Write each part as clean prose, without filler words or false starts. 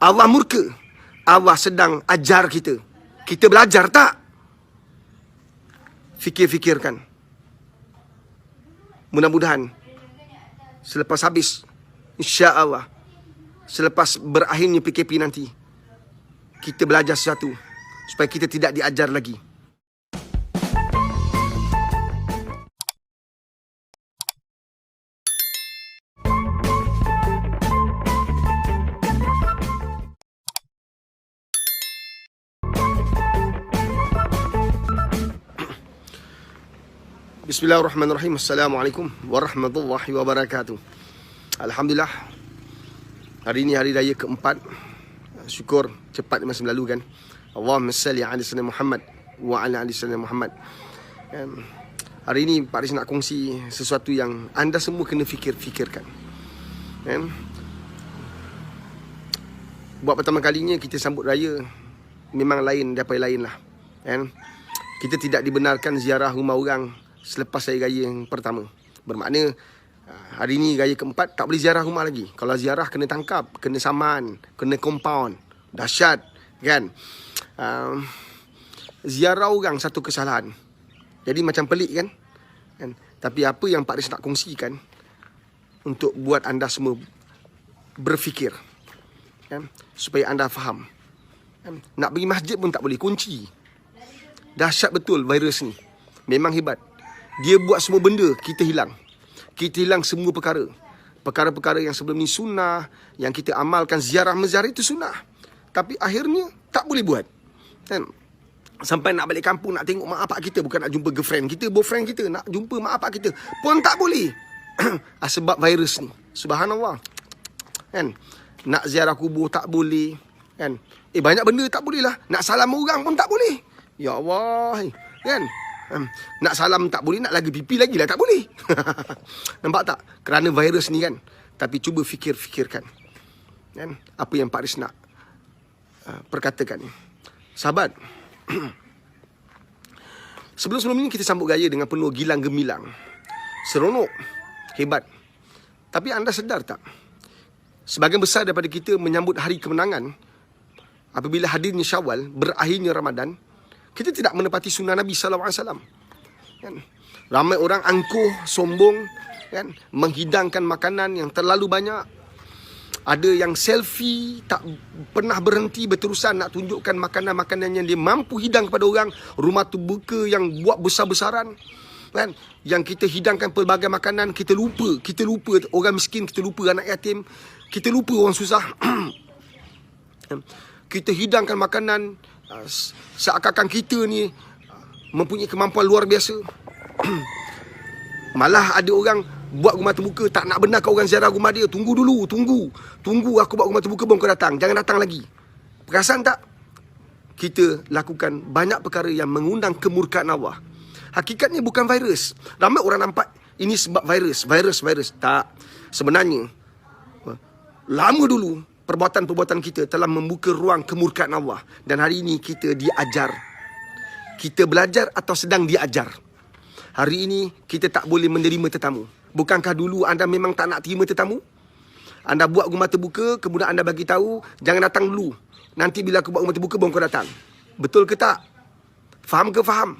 Allah murka. Allah sedang ajar kita. Kita belajar tak? Fikir-fikirkan. Mudah-mudahan selepas habis, insya-Allah, selepas berakhirnya PKP nanti, kita belajar sesuatu supaya kita tidak diajar lagi. Bismillahirrahmanirrahim. Assalamualaikum warahmatullahi wabarakatuh. Alhamdulillah, hari ini hari raya keempat. Syukur cepat masa berlalu kan. Allahumma salli ala sayyidina Muhammad wa ala ali sayyidina Muhammad. Hari ini Pak Riz nak kongsi sesuatu yang anda semua kena fikirkan. Buat pertama kalinya kita sambut raya, memang lain daripada lain lah. Kita tidak dibenarkan ziarah rumah orang selepas hari raya yang pertama. Bermakna hari ni raya keempat tak boleh ziarah rumah lagi. Kalau ziarah kena tangkap, kena saman, kena compound. Dahsyat kan. Ziarah orang satu kesalahan. Jadi macam pelik kan. Tapi apa yang Pak Riz nak kongsikan untuk buat anda semua berfikir, supaya anda faham. Nak pergi masjid pun tak boleh, kunci. Dahsyat betul virus ni. Memang hebat. Dia buat semua benda, kita hilang. Kita hilang semua perkara. Perkara-perkara yang sebelum ni sunnah, yang kita amalkan, ziarah-menziarah itu sunnah. Tapi akhirnya tak boleh buat. Sampai nak balik kampung, nak tengok mak bapak kita, bukan nak jumpa girlfriend kita, boyfriend kita, nak jumpa mak bapak kita pun tak boleh. Sebab virus ni. Subhanallah. Nak ziarah kubur tak boleh. Banyak benda tak boleh lah. Nak salam orang pun tak boleh. Ya Allah. Nak salam tak boleh, nak lagi pipi lagi lah tak boleh. Nampak tak? Kerana virus ni kan. Tapi cuba fikirkan apa yang Pak Riz nak perkatakan. Sahabat, sebelum ni kita sambut raya dengan penuh gilang gemilang, seronok, hebat. Tapi anda sedar tak, sebahagian besar daripada kita menyambut hari kemenangan apabila hadirnya Syawal, berakhirnya Ramadan, kita tidak menepati sunnah Nabi SAW. Ramai orang angkuh, sombong, menghidangkan makanan yang terlalu banyak. Ada yang selfie, tak pernah berhenti, berterusan nak tunjukkan makanan-makanan yang dia mampu hidang kepada orang. Rumah terbuka yang buat besar-besaran. Yang kita hidangkan pelbagai makanan, kita lupa orang miskin, kita lupa anak yatim, kita lupa orang susah. Kita hidangkan makanan seakan-akan kita ni mempunyai kemampuan luar biasa. Malah ada orang buat rumah terbuka, tak nak benarkan orang ziarah rumah dia. Tunggu dulu, tunggu aku buat rumah terbuka baru kau datang. Jangan datang lagi. Perasan tak? Kita lakukan banyak perkara yang mengundang kemurkaan Allah. Hakikatnya bukan virus. Ramai orang nampak ini sebab virus. Tak. Sebenarnya lama dulu perbuatan-perbuatan kita telah membuka ruang kemurkaan Allah. Dan hari ini kita diajar. Kita belajar atau sedang diajar. Hari ini kita tak boleh menerima tetamu. Bukankah dulu anda memang tak nak terima tetamu? Anda buat rumah terbuka, kemudian anda bagi tahu, jangan datang dulu. Nanti bila aku buat rumah terbuka, baru kau datang. Betul ke tak? Faham ke faham?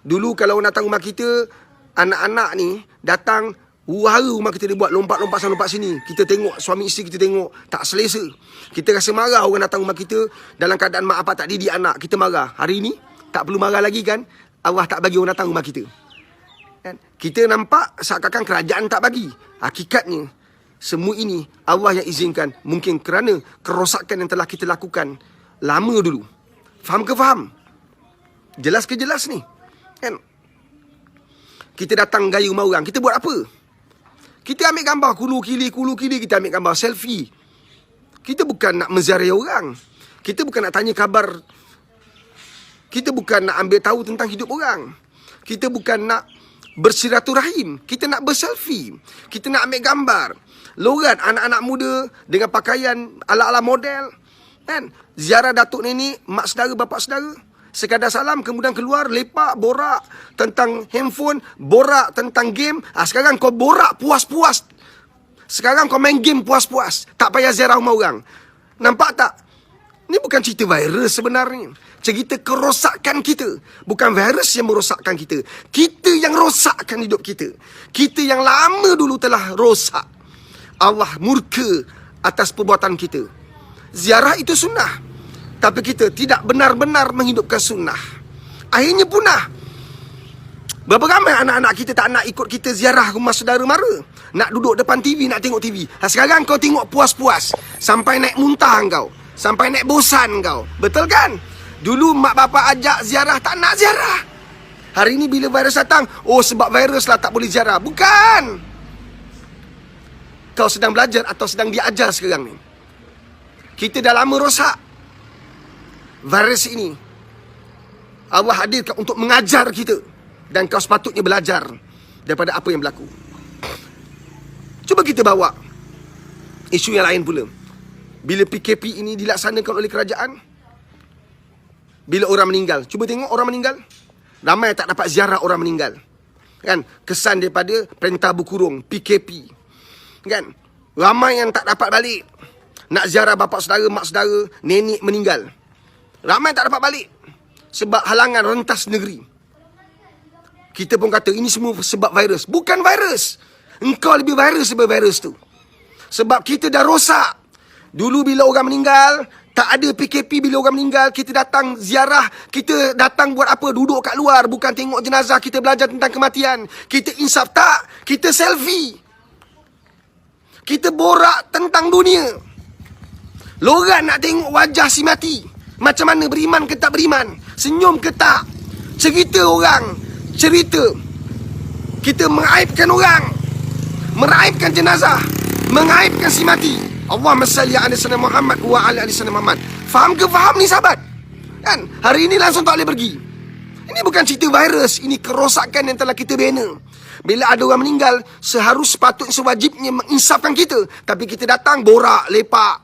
Dulu kalau orang datang rumah kita, anak-anak ni datang, huru-hara rumah kita dia buat, lompat-lompat sana lompat sini. Kita tengok, suami isteri kita tengok, tak selesa. Kita rasa marah orang datang rumah kita dalam keadaan mak apa tak didik anak, kita marah. Hari ni tak perlu marah lagi kan? Allah tak bagi orang datang rumah kita. Kita nampak seakan-akan kerajaan tak bagi. Hakikatnya semua ini Allah yang izinkan, mungkin kerana kerosakan yang telah kita lakukan lama dulu. Faham ke faham? Jelas ke jelas ni? Kita datang gaya rumah orang, kita buat apa? Kita ambil gambar kulu kili, kita ambil gambar selfie. Kita bukan nak menziarahi orang. Kita bukan nak tanya khabar. Kita bukan nak ambil tahu tentang hidup orang. Kita bukan nak bersiraturahim. Kita nak berselfie. Kita nak ambil gambar. Lorat anak-anak muda dengan pakaian ala-ala model. Ziarah datuk nenek, mak saudara, bapak saudara. Sekadar salam, kemudian keluar, lepak, borak tentang handphone, borak tentang game. Sekarang kau borak puas-puas. Sekarang kau main game puas-puas. Tak payah ziarah rumah orang. Nampak tak? Ini bukan cerita virus sebenarnya. Cerita kerosakan kita. Bukan virus yang merosakkan kita. Kita yang rosakkan hidup kita. Kita yang lama dulu telah rosak. Allah murka atas perbuatan kita. Ziarah itu sunnah. Tapi kita tidak benar-benar menghidupkan sunnah. Akhirnya punah. Berapa ramai anak-anak kita tak nak ikut kita ziarah rumah saudara mara. Nak duduk depan TV, nak tengok TV. Sekarang kau tengok puas-puas. Sampai naik muntah kau. Sampai naik bosan kau. Betul kan? Dulu mak bapak ajak ziarah, tak nak ziarah. Hari ini bila virus datang, oh sebab virus lah tak boleh ziarah. Bukan. Kau sedang belajar atau sedang diajar sekarang ni. Kita dah lama rosak. Virus ini Allah hadirkan untuk mengajar kita. Dan kau sepatutnya belajar daripada apa yang berlaku. Cuba kita bawa isu yang lain pula. Bila PKP ini dilaksanakan oleh kerajaan, bila orang meninggal, cuba tengok orang meninggal. Ramai tak dapat ziarah orang meninggal. Kan? Kesan daripada perintah berkurung, PKP. Kan? Ramai yang tak dapat balik. Nak ziarah bapa saudara, mak saudara, nenek meninggal. Ramai tak dapat balik. Sebab halangan rentas negeri. Kita pun kata ini semua sebab virus. Bukan virus. Engkau lebih virus daripada virus tu. Sebab kita dah rosak. Dulu bila orang meninggal, tak ada PKP. Bila orang meninggal, kita datang ziarah. Kita datang buat apa? Duduk kat luar. Bukan tengok jenazah. Kita belajar tentang kematian. Kita insaf. Tak. Kita selfie. Kita borak tentang dunia. Lorang nak tengok wajah si mati. Macam mana, beriman ke tak beriman? Senyum ke tak? Cerita orang. Cerita. Kita mengaibkan orang. Meraibkan jenazah. Mengaibkan si mati. Allahumma salli ala sayyidina Muhammad wa ala ali sayyidina Muhammad. Faham ke faham ni sahabat? Kan? Hari ini langsung tak boleh pergi. Ini bukan cerita virus. Ini kerosakan yang telah kita bina. Bila ada orang meninggal, sepatutnya sewajibnya menginsafkan kita. Tapi kita datang borak, lepak.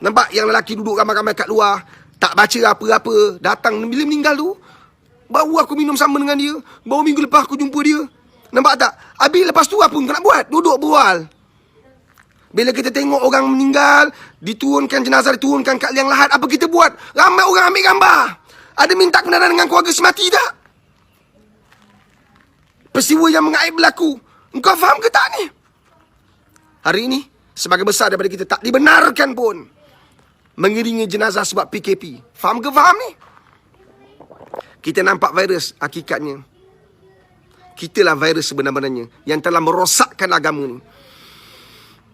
Nampak yang lelaki duduk ramai-ramai kat luar. Tak baca apa-apa. Datang bila meninggal tu, baru aku minum sama dengan dia. Baru minggu lepas aku jumpa dia. Nampak tak? Habis lepas tu apa kau nak buat? Duduk berbual. Bila kita tengok orang meninggal, diturunkan jenazah, diturunkan kat liang lahat, apa kita buat? Ramai orang ambil gambar. Ada minta kebenaran dengan keluarga semati tak? Peristiwa yang mengaib berlaku. Engkau faham ke tak ni? Hari ini, sebagai besar daripada kita, tak dibenarkan pun mengiringi jenazah sebab PKP. Faham ke faham ni? Kita nampak virus, hakikatnya kitalah virus sebenar-benarnya yang telah merosakkan agama ni.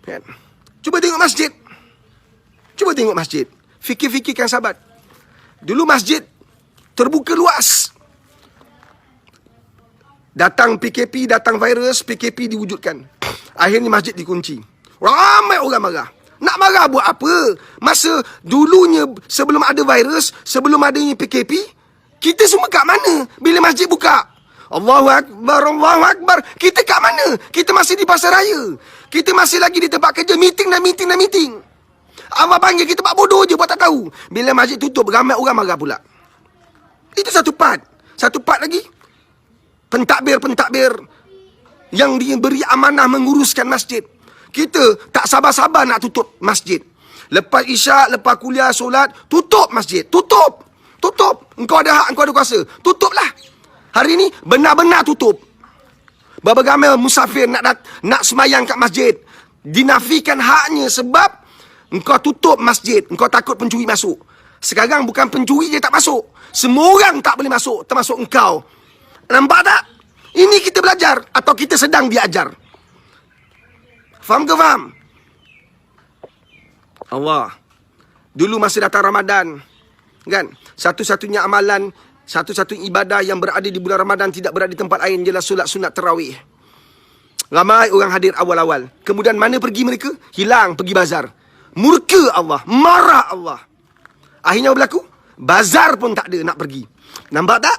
Kan? Cuba tengok masjid. Cuba tengok masjid. Fikir-fikirkan sahabat. Dulu masjid terbuka luas. Datang PKP, datang virus, PKP diwujudkan. Akhirnya masjid dikunci. Ramai orang marah. Nak marah buat apa? Masa dulunya sebelum ada virus, sebelum adanya PKP, kita semua kat mana bila masjid buka? Allahu Akbar, Allahu Akbar. Kita kat mana? Kita masih di pasar raya. Kita masih lagi di tempat kerja. Meeting dan meeting dan meeting. Allah panggil kita buat bodoh je, buat tak tahu. Bila masjid tutup, ramai orang marah pula. Itu satu part. Satu part lagi, pentadbir-pentadbir yang diberi amanah menguruskan masjid. Kita tak sabar-sabar nak tutup masjid. Lepas isyak, lepas kuliah, solat, tutup masjid. Tutup. Tutup. Engkau ada hak, engkau ada kuasa. Tutuplah. Hari ini benar-benar tutup. Berapa ramai musafir nak semayang kat masjid. Dinafikan haknya sebab engkau tutup masjid. Engkau takut pencuri masuk. Sekarang bukan pencuri je tak masuk. Semua orang tak boleh masuk, termasuk engkau. Nampak tak? Ini kita belajar atau kita sedang diajar. Faham ke faham? Allah. Dulu masa datang Ramadan, kan? Satu-satunya amalan, satu-satunya ibadah yang berada di bulan Ramadan tidak berada di tempat lain ialah solat sunat tarawih. Ramai orang hadir awal-awal. Kemudian mana pergi mereka? Hilang, pergi bazar. Murka Allah, marah Allah. Akhirnya berlaku? Bazar pun tak ada nak pergi. Nampak tak?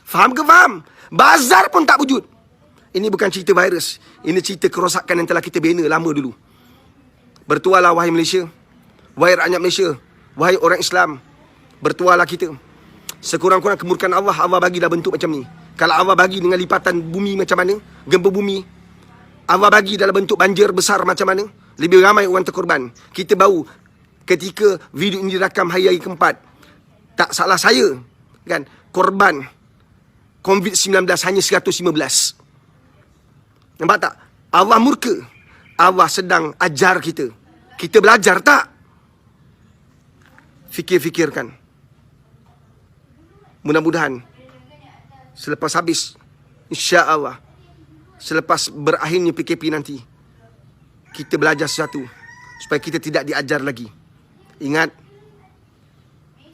Faham ke faham? Bazar pun tak wujud. Ini bukan cerita virus. Ini cerita kerosakan yang telah kita bina lama dulu. Bertualah wahai Malaysia. Wahai rakyat Malaysia. Wahai orang Islam. Bertualah kita. Sekurang-kurang kemurkaan Allah, Allah bagi dah bentuk macam ni. Kalau Allah bagi dengan lipatan bumi macam mana, gempa bumi, Allah bagi dalam bentuk banjir besar macam mana, lebih ramai orang terkorban. Kita baru ketika video ini dirakam hari keempat, tak salah saya, kan, korban COVID-19 hanya 115. Nampak tak? Allah murka. Allah sedang ajar kita. Kita belajar tak? Fikir-fikirkan. Mudah-mudahan selepas habis, insya-Allah, selepas berakhirnya PKP nanti, kita belajar sesuatu supaya kita tidak diajar lagi. Ingat,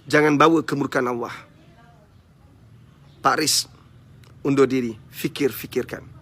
jangan bawa kemurkaan Allah. Pak Riz undur diri. Fikir-fikirkan.